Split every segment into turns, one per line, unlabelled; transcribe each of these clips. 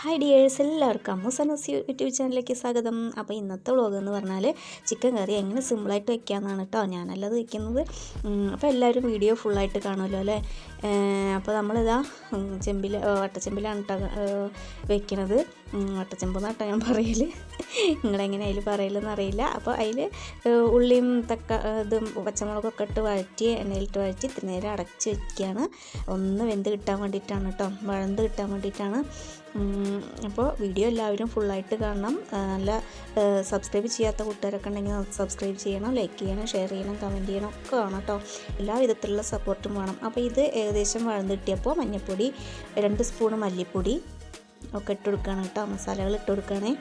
Hi dears, എല്ലാവർക്കും അമ്മൂസനസ് YouTube ചാനലിലേക്ക് സ്വാഗതം. അപ്പോൾ ഇന്നത്തെ വ്ളോഗ് എന്ന് പറഞ്ഞാൽ ചിക്കൻ കറി എങ്ങനെ സിമ്പിളായിട്ട് വയ്ക്കാമെന്നാണ് കേട്ടോ. ഞാനല്ലത് വയ്ക്കുന്നത്. അപ്പോൾ എല്ലാവരും വീഡിയോ ഫുള്ളായിട്ട് കാണുമല്ലോ അല്ലേ. അപ്പോൾ നമ്മളിതാ വട്ടച്ചെമ്പിലാണ് കേട്ടോ വയ്ക്കണത്. വട്ടച്ചെമ്പെന്ന് കേട്ടോ ഞാൻ പറയൽ, നിങ്ങളെങ്ങനെ അതിൽ പറയലെന്ന് അറിയില്ല. അപ്പോൾ അതിൽ ഉള്ളിയും ഇതും പച്ചമുളകൊക്കെ ഇട്ട് വഴറ്റി എണ്ണയിലിട്ട് വഴറ്റി ഇത്തിരി നേരം അടച്ച് വയ്ക്കുകയാണ്. ഒന്ന് വെന്ത് കിട്ടാൻ വേണ്ടിയിട്ടാണ് കേട്ടോ, വഴന്ന് കിട്ടാൻ വേണ്ടിയിട്ടാണ്. അപ്പോൾ വീഡിയോ എല്ലാവരും ഫുള്ളായിട്ട് കാണണം. നല്ല സബ്സ്ക്രൈബ് ചെയ്യാത്ത കൂട്ടുകാരൊക്കെ ഉണ്ടെങ്കിൽ സബ്സ്ക്രൈബ് ചെയ്യണം, ലൈക്ക് ചെയ്യണം, ഷെയർ ചെയ്യണം, കമൻറ്റ് ചെയ്യണം ഒക്കെ വേണം കേട്ടോ. എല്ലാ വിധത്തിലുള്ള സപ്പോർട്ടും വേണം. അപ്പോൾ ഇത് ഏകദേശം വഴന്ന് കിട്ടിയപ്പോൾ മഞ്ഞൾപ്പൊടി 2 സ്പൂൺ മല്ലിപ്പൊടി ഒക്കെ ഇട്ട് കൊടുക്കുകയാണ് കേട്ടോ. മസാലകൾ ഇട്ട് കൊടുക്കുകയാണേ.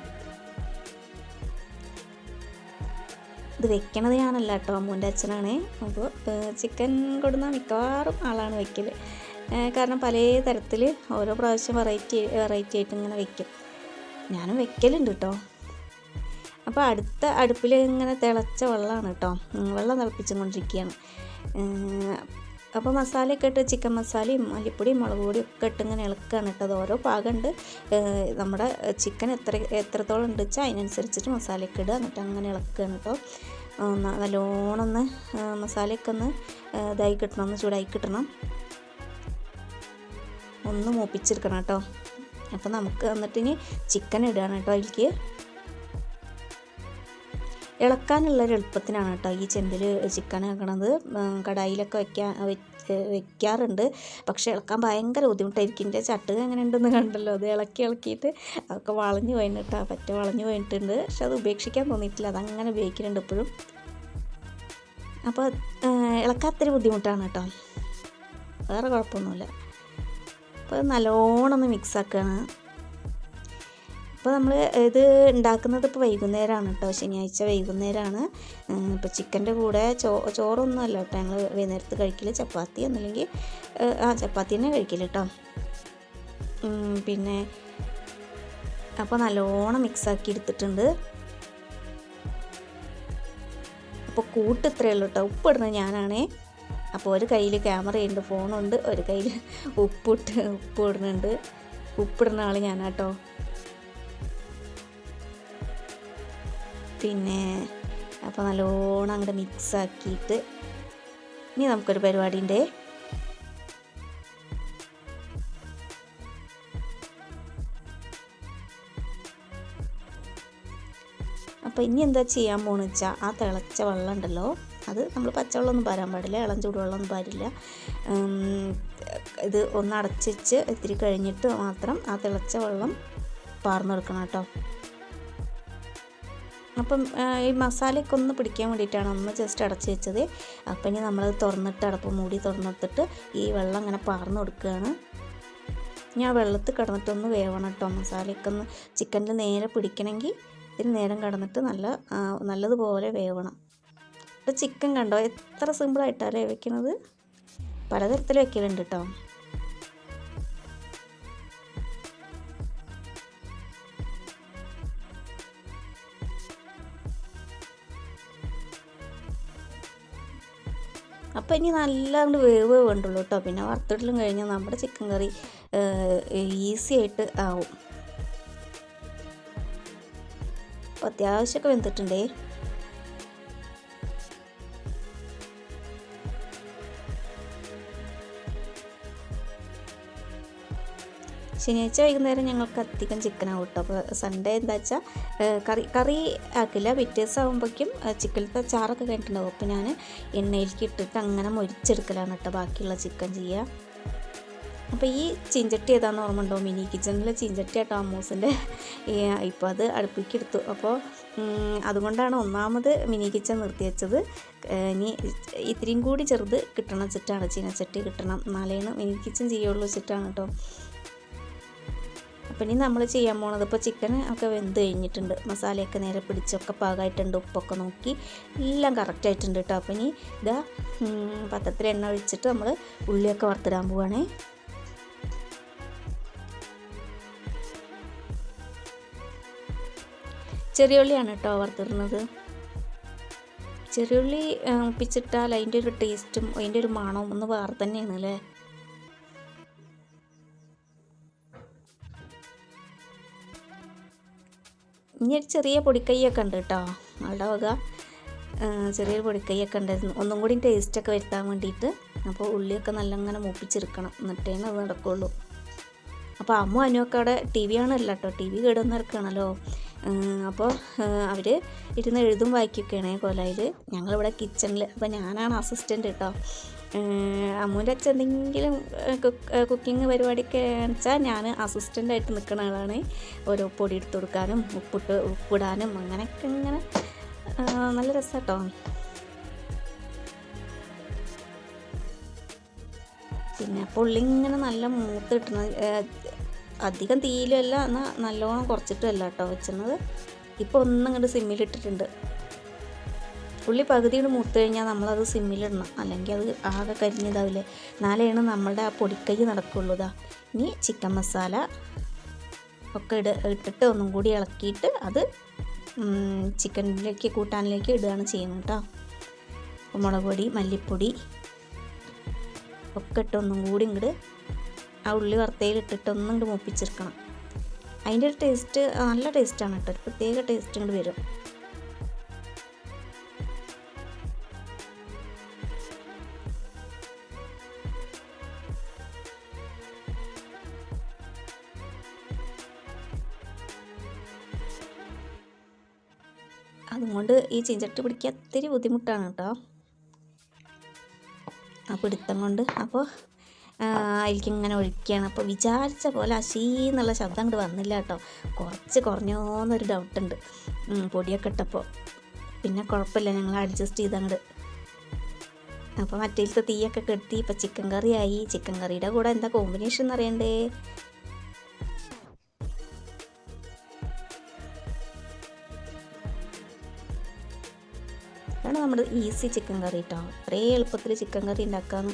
ഇത് വെക്കണത് ഞാനല്ല കേട്ടോ, അമ്മൂൻ്റെ അച്ഛനാണേ. അപ്പോൾ ചിക്കൻ കൊടുന്ന മിക്കവാറും ആളാണ് വെക്കൽ. കാരണം പല തരത്തിൽ ഓരോ പ്രാവശ്യം വെറൈറ്റി ആയിട്ട് ഇങ്ങനെ വെക്കും. ഞാനും വെക്കലുണ്ട് കേട്ടോ. അപ്പോൾ അടുത്ത അടുപ്പിൽ ഇങ്ങനെ തിളച്ച വെള്ളമാണ് കേട്ടോ, വെള്ളം തിളപ്പിച്ചും കൊണ്ടിരിക്കുകയാണ്. അപ്പോൾ മസാലയൊക്കെ ഇട്ട് ചിക്കൻ മസാലയും മല്ലിപ്പൊടിയും മുളക് പൊടിയും ഒക്കെ ഇട്ട് ഇങ്ങനെ ഇളക്കുകയാണ് കേട്ടോ. അത് ഓരോ പാകമുണ്ട്. നമ്മുടെ ചിക്കൻ എത്രത്തോളം ഉണ്ട് വെച്ചാൽ അതിനനുസരിച്ചിട്ട് മസാലയൊക്കെ ഇടുക. എന്നിട്ട് അങ്ങനെ ഇളക്കുകയാണ് കേട്ടോ. നല്ലോണം ഒന്ന് മസാലയൊക്കെ ഒന്ന് ഇതായി കിട്ടണം, ഒന്ന് ചൂടായി കിട്ടണം, ഒന്ന് മൂപ്പിച്ചെടുക്കണം കേട്ടോ. അപ്പോൾ നമുക്ക് എന്നിട്ടിനി ചിക്കൻ ഇടുകയാണ് കേട്ടോ. അതിലേക്ക് ഇളക്കാനുള്ളൊരു എളുപ്പത്തിനാണ് കേട്ടോ ഈ ചെമ്പിൽ ചിക്കൻ വെക്കണത്. കടായിലൊക്കെ വെക്കാറുണ്ട്, പക്ഷേ ഇളക്കാൻ ഭയങ്കര ബുദ്ധിമുട്ടായിരിക്കും. എൻ്റെ ചട്ടുക എങ്ങനെ ഉണ്ടെന്ന് കണ്ടല്ലോ. അത് ഇളക്കിയിട്ട് അതൊക്കെ വളഞ്ഞു പോയിട്ടുണ്ട് കേട്ടോ, പറ്റ വളഞ്ഞു പോയിട്ടുണ്ട്. പക്ഷെ അത് ഉപേക്ഷിക്കാൻ തോന്നിയിട്ടില്ല, അതങ്ങനെ ഉപയോഗിക്കുന്നുണ്ട് ഇപ്പോഴും. അപ്പോൾ ഇളക്കാത്തൊരു ബുദ്ധിമുട്ടാണ് കേട്ടോ, വേറെ കുഴപ്പമൊന്നുമില്ല. അപ്പോൾ നല്ലോണം ഒന്ന് മിക്സ് ആക്കുകയാണ്. അപ്പോൾ നമ്മൾ ഇത് ഉണ്ടാക്കുന്നത് ഇപ്പോൾ വൈകുന്നേരമാണ് കേട്ടോ, ശനിയാഴ്ച വൈകുന്നേരമാണ്. ഇപ്പോൾ ചിക്കൻ്റെ കൂടെ ചോറൊന്നും അല്ല കേട്ടോ ഞങ്ങൾ വൈകുന്നേരത്ത് കഴിക്കൽ, ചപ്പാത്തി ഒന്നുമില്ലെങ്കിൽ ചപ്പാത്തി തന്നെ കഴിക്കൽ കേട്ടോ. പിന്നെ അപ്പോൾ നല്ലോണം മിക്സാക്കി എടുത്തിട്ടുണ്ട്. അപ്പോൾ കൂട്ട് ഇത്രയേ ഉള്ളൂ കേട്ടോ. ഉപ്പിടുന്നത് ഞാനാണേ. അപ്പോൾ ഒരു കയ്യിൽ ക്യാമറയുണ്ട്, ഫോണുണ്ട്, ഒരു കയ്യിൽ ഉപ്പ് ഇടുന്നുണ്ട്. ഉപ്പിടുന്ന ആൾ ഞാനാട്ടോ. പിന്നെ അപ്പോൾ നല്ലോണം അങ്ങോട്ട് മിക്സാക്കിയിട്ട് ഇനി നമുക്കൊരു പരിപാടിയുണ്ട്. അപ്പോൾ ഇനി എന്താ ചെയ്യാൻ പോകുന്നത് വെച്ചാൽ, ആ തിളച്ച വെള്ളം ഉണ്ടല്ലോ, അത് നമ്മൾ പച്ചവെള്ളമൊന്നും പാരാൻ പാടില്ല, ഇളം ചൂടുവെള്ളമൊന്നും പാരില്ല. ഇത് ഒന്ന് അടച്ച് വെച്ച് ഇത്തിരി കഴിഞ്ഞിട്ട് മാത്രം ആ തിളച്ച വെള്ളം പാർന്നു കൊടുക്കണം കേട്ടോ. അപ്പം ഈ മസാലയൊക്കെ ഒന്ന് പിടിക്കാൻ വേണ്ടിയിട്ടാണ് ഒന്ന് ജസ്റ്റ് അടച്ച് വെച്ചത്. അപ്പം ഇനി നമ്മൾ തുറന്നിട്ട് അടപ്പ് മൂടി തുറന്നിട്ടിട്ട് ഈ വെള്ളം ഇങ്ങനെ പാർന്നു കൊടുക്കുകയാണ്. ഞാൻ വെള്ളത്തിൽ കിടന്നിട്ടൊന്ന് വേവണം കേട്ടോ. മസാലയൊക്കെ ഒന്ന് ചിക്കനിൽ നേരെ പിടിക്കണമെങ്കിൽ ഇതിന് നേരം കിടന്നിട്ട് നല്ലതുപോലെ വേവണം. ഇപ്പോൾ ചിക്കൻ കണ്ടോ എത്ര സിമ്പിളായിട്ടല്ലേ വെക്കുന്നത്. പലതരത്തിൽ വെക്കലുണ്ട് കേട്ടോ. അപ്പോൾ ഇനി നല്ല വേവ് വേണ്ടുള്ളൂ കേട്ടോ. പിന്നെ വറുത്തിടലും കഴിഞ്ഞാൽ നമ്മുടെ ചിക്കൻ കറി ഈസി ആയിട്ട് ആവും. അത്യാവശ്യമൊക്കെ വെന്തിട്ടുണ്ടേ. ശനിയാഴ്ച വൈകുന്നേരം ഞങ്ങൾക്ക് അധികം ചിക്കനാവും കേട്ടോ. അപ്പോൾ സൺഡേ എന്താ വെച്ചാൽ കറി ആക്കില്ല, പിറ്റേ ദിവസം ആകുമ്പോഴേക്കും ചിക്കനത്തെ ചാറൊക്കെ കഴിഞ്ഞിട്ടുണ്ടാവും. അപ്പോൾ ഞാൻ എണ്ണയിലേക്ക് ഇട്ടിട്ട് അങ്ങനെ മൊരിച്ചെടുക്കലാണ് കേട്ടോ ബാക്കിയുള്ള ചിക്കൻ ചെയ്യുക. അപ്പോൾ ഈ ചീഞ്ചട്ടി ഏതാണെന്ന് ഓർമ്മ ഉണ്ടോ? മിനി കിച്ചണിലെ ചീഞ്ചട്ടി കേട്ടോ അമ്മൂസിൻ്റെ. ഇപ്പോൾ അത് അടുപ്പിലേക്ക് എടുത്തു. അപ്പോൾ അതുകൊണ്ടാണ് ഒന്നാമത് മിനി കിച്ചൺ നിർത്തി വെച്ചത്. ഇനി ഇത്തിരിയും കൂടി ചെറുത് കിട്ടണം വെച്ചിട്ടാണ്, ചീനച്ചട്ടി കിട്ടണം, എന്നാലേന്ന് മിനി കിച്ചൺ ചെയ്യുള്ളൂ വെച്ചിട്ടാണ് കേട്ടോ. അപ്പോൾ ഇനി നമ്മൾ ചെയ്യാൻ പോണത്, ഇപ്പോൾ ചിക്കൻ ഒക്കെ വെന്ത് കഴിഞ്ഞിട്ടുണ്ട്, മസാലയൊക്കെ നേരെ പിടിച്ചൊക്കെ പാകമായിട്ടുണ്ട്, ഉപ്പൊക്കെ നോക്കി എല്ലാം കറക്റ്റായിട്ടുണ്ട് കേട്ടോ. അപ്പോൾ ഇനി ഇതാ പാത്രത്തിൽ എണ്ണ ഒഴിച്ചിട്ട് നമ്മൾ ഉള്ളിയൊക്കെ വറുത്തിടാൻ പോവുകയാണേ. ചെറിയ ഉള്ളിയാണ് കേട്ടോ വറുത്തിടുന്നത്. ചെറിയുള്ളി ഒപ്പിച്ചിട്ടാൽ അതിൻ്റെ ഒരു ടേസ്റ്റും അതിൻ്റെ ഒരു മണവും ഒന്ന് വേറെ തന്നെയാണ് അല്ലേ. ഇനി ഒരു ചെറിയ പൊടിക്കൈയൊക്കെ ഉണ്ട് കേട്ടോ, അവളുടെ വക ചെറിയൊരു പൊടിക്കൈയൊക്കെ ഉണ്ടായിരുന്നു, ഒന്നും കൂടി ടേസ്റ്റൊക്കെ വരുത്താൻ വേണ്ടിയിട്ട്. അപ്പോൾ ഉള്ളിയൊക്കെ നല്ല ഇങ്ങനെ മൂപ്പിച്ചെടുക്കണം, എന്നിട്ടേ അത് നടക്കുള്ളൂ. അപ്പോൾ അമ്മു അനുവൊക്കെ അവിടെ ടി വി ആണല്ലോ കേട്ടോ, ടി വി കേടുവന്ന് ഇറക്കുകയാണല്ലോ. അപ്പോൾ അവർ ഇരുന്ന് എഴുതും വായിക്കുകയാണ് കൊലയിൽ, ഞങ്ങളിവിടെ കിച്ചണിൽ. അപ്പോൾ ഞാനാണ് അസിസ്റ്റൻ്റ് കേട്ടോ. അമ്മൂൻ്റെ അച്ഛൻ എന്തെങ്കിലും കുക്കിംഗ് പരിപാടിയൊക്കെ വെച്ചാൽ ഞാൻ അസിസ്റ്റൻ്റായിട്ട് നിൽക്കുന്ന ആളാണ്. ഓരോ പൊടി എടുത്ത് കൊടുക്കാനും ഉപ്പിടാനും അങ്ങനെയൊക്കെ ഇങ്ങനെ നല്ല രസം കേട്ടോ. പിന്നെ പുള്ളി ഇങ്ങനെ നല്ല മൂത്ത് കിട്ടണത്, അധികം തീയിലല്ല എന്നാൽ നല്ലോണം കുറച്ചിട്ടല്ല കേട്ടോ വെച്ചത്. ഇപ്പോൾ ഒന്നിങ്ങോട്ട് സിമ്മിലിട്ടിട്ടുണ്ട്. ഉള്ളി പകുതിയോട് മൂത്ത് കഴിഞ്ഞാൽ നമ്മളത് സിമ്മിലിടണം, അല്ലെങ്കിൽ അത് ആകെ കരിഞ്ഞതാവില്ലേ. എന്നാലാണ് നമ്മളുടെ ആ പൊടിക്കൈ നടക്കുള്ളൂ. ഇനി ചിക്കൻ മസാല ഒക്കെ ഇട്ടിട്ട് ഒന്നും കൂടി ഇളക്കിയിട്ട് അത് ചിക്കനിലേക്ക് കൂട്ടാനിലേക്ക് ഇടുകയാണ് ചെയ്യുന്നത് കേട്ടോ. മുളക് പൊടി മല്ലിപ്പൊടി ഒക്കെ ഇട്ട് ഒന്നും കൂടി ഇങ്ങോട്ട് ആ ഉള്ളി വറുത്തയിലിട്ടിട്ട് ഒന്നും ഇങ്ങോട്ട് മൂപ്പിച്ചെടുക്കണം. അതിൻ്റെ ഒരു ടേസ്റ്റ് നല്ല ടേസ്റ്റാണ് കേട്ടോ, ഒരു പ്രത്യേക ടേസ്റ്റ് ഇങ്ങോട്ട് വരും. അതുകൊണ്ട് ഈ ചീഞ്ചട്ടി പിടിക്കാൻ ഒത്തിരി ബുദ്ധിമുട്ടാണ് കേട്ടോ, ആ പിടുത്തം കൊണ്ട്. അപ്പോൾ അതിലേക്ക് ഇങ്ങനെ ഒഴിക്കുകയാണ്. അപ്പോൾ വിചാരിച്ച പോലെ അശീന്നുള്ള ശബ്ദം അങ്ങോട്ട് വന്നില്ല കേട്ടോ, കുറച്ച് കുറഞ്ഞോന്നൊരു ഡൗട്ടുണ്ട് പൊടിയൊക്കെ ഇട്ടപ്പോൾ. പിന്നെ കുഴപ്പമില്ല, ഞങ്ങൾ അഡ്ജസ്റ്റ് ചെയ്ത് അങ്ങോട്ട്. അപ്പോൾ മറ്റേലത്തെ തീയൊക്കെ കെട്ടി ഇപ്പോൾ ചിക്കൻ കറി ആയി. ചിക്കൻ കറിയുടെ കൂടെ എന്താ കോമ്പിനേഷൻ എന്ന് അറിയണ്ടേ? അതാണ് നമ്മുടെ ഈസി ചിക്കൻ കറി കേട്ടോ. അത്രേ എളുപ്പത്തിൽ ചിക്കൻ കറി ഉണ്ടാക്കാമെന്ന്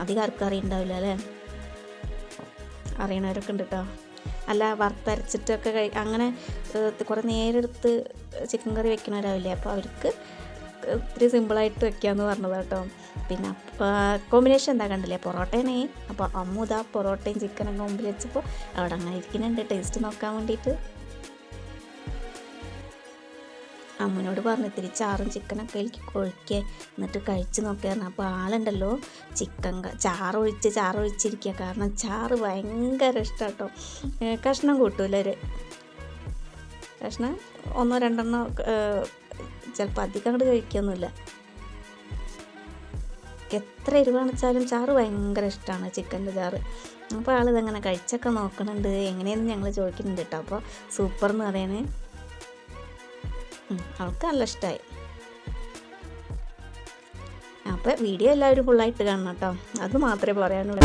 അധികം ആർക്കും അറിയുണ്ടാവില്ല അല്ലേ, അറിയണവരൊക്കെ ഉണ്ട് കേട്ടോ. അല്ല വറുത്തരച്ചിട്ടൊക്കെ അങ്ങനെ കുറേ നേരെടുത്ത് ചിക്കൻ കറി വെക്കണവരാവില്ലേ, അപ്പോൾ അവർക്ക് ഒത്തിരി സിമ്പിളായിട്ട് വെക്കാമെന്ന് പറഞ്ഞത് കേട്ടോ. പിന്നെ കോമ്പിനേഷൻ എന്താ കണ്ടില്ലേ, പൊറോട്ടേനെ. അപ്പോൾ അമ്മു ഇതാ പൊറോട്ടയും ചിക്കനൊക്കെ മുമ്പിൽ വെച്ചപ്പോൾ അവിടെ അങ്ങനെ ഇരിക്കുന്നുണ്ട് ടേസ്റ്റ് നോക്കാൻ വേണ്ടിയിട്ട്. അമ്മനോട് പറഞ്ഞു ഇത്തിരി ചാറും ചിക്കനൊക്കെ എനിക്ക് ഒഴിക്കുക, എന്നിട്ട് കഴിച്ച് നോക്കിയായിരുന്നു. അപ്പോൾ ആളുണ്ടല്ലോ ചാറൊഴിച്ചിരിക്കുക, കാരണം ചാറ് ഭയങ്കര ഇഷ്ടം കേട്ടോ. കഷ്ണം കൂട്ടൂല, ഒരു കഷ്ണം ഒന്നോ രണ്ടെണ്ണോ, ചിലപ്പോൾ അധികം അങ്ങോട്ട് കഴിക്കൊന്നുമില്ല. എത്ര എരിവാണെച്ചാലും ചാറ് ഭയങ്കര ഇഷ്ടമാണ്, ചിക്കൻ്റെ ചാറ്. അപ്പോൾ ആളിതങ്ങനെ കഴിച്ചൊക്കെ നോക്കണുണ്ട്, എങ്ങനെയെന്ന് ഞങ്ങൾ ചോദിക്കുന്നുണ്ട് കേട്ടോ. അപ്പോൾ സൂപ്പർ എന്ന് പറയണേ, അവൾക്ക് നല്ല ഇഷ്ടമായി. അപ്പോൾ വീഡിയോ എല്ലാവരും ഫുള്ളായിട്ട് കാണണം കേട്ടോ, അത് മാത്രമേ പറയാനുള്ളൂ.